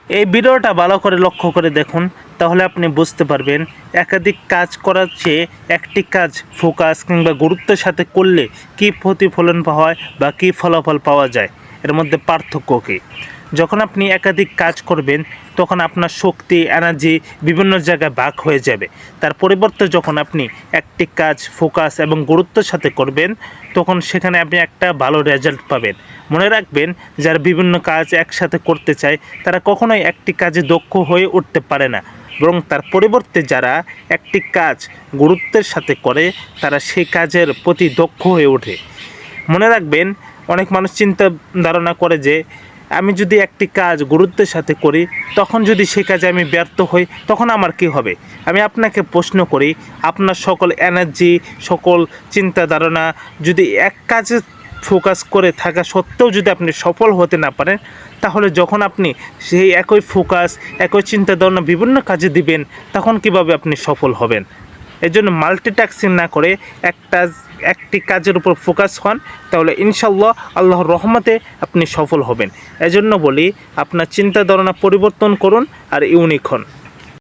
এই ভিডিওটা ভালো করে লক্ষ্য করে দেখুন, তাহলে আপনি বুঝতে পারবেন একাধিক কাজ করার চেয়ে একটি কাজ ফোকাস কিংবা গুরুত্বের সাথে করলে কী প্রতিফলন পাওয়া হয় বা কী ফলাফল পাওয়া যায়, এর মধ্যে পার্থক্য কী। যখন আপনি একাধিক কাজ করবেন তখন আপনার শক্তি এনার্জি বিভিন্ন জায়গায় ভাগ হয়ে যাবে। তার পরিবর্তে যখন আপনি একটি কাজ ফোকাস এবং গুরুত্বের সাথে করবেন তখন সেখানে আপনি একটা ভালো রেজাল্ট পাবেন। মনে রাখবেন, যারা বিভিন্ন কাজ একসাথে করতে চায় তারা কখনোই একটি কাজে দক্ষ হয়ে উঠতে পারে না, বরং তার পরিবর্তে যারা একটি কাজ গুরুত্বের সাথে করে তারা সেই কাজের প্রতি দক্ষ হয়ে ওঠে। মনে রাখবেন, অনেক মানুষ চিন্তা ধারণা করে যে আমি যদি একটি কাজ গুরুত্বের সাথে করি তখন যদি সেই কাজে আমি ব্যর্থ হই তখন আমার কী হবে। আমি আপনাকে প্রশ্ন করি, আপনার সকল এনার্জি সকল চিন্তা ধারণা যদি এক কাজে ফোকাস করে থাকা সত্ত্বেও যদি আপনি সফল হতে না পারেন, তাহলে যখন আপনি সেই একই ফোকাস একই চিন্তা ধারণা বিভিন্ন কাজে দিবেন তখন কিভাবে আপনি সফল হবেন। এজন্য মাল্টিটাস্কিং না করে একটি কাজের উপর ফোকাস হন, তাহলে ইনশাআল্লাহ আল্লাহর রহমতে আপনি সফল হবেন। এজন্য বলি, আপনার চিন্তা ধারণা পরিবর্তন করুন আর ইউনিক হন।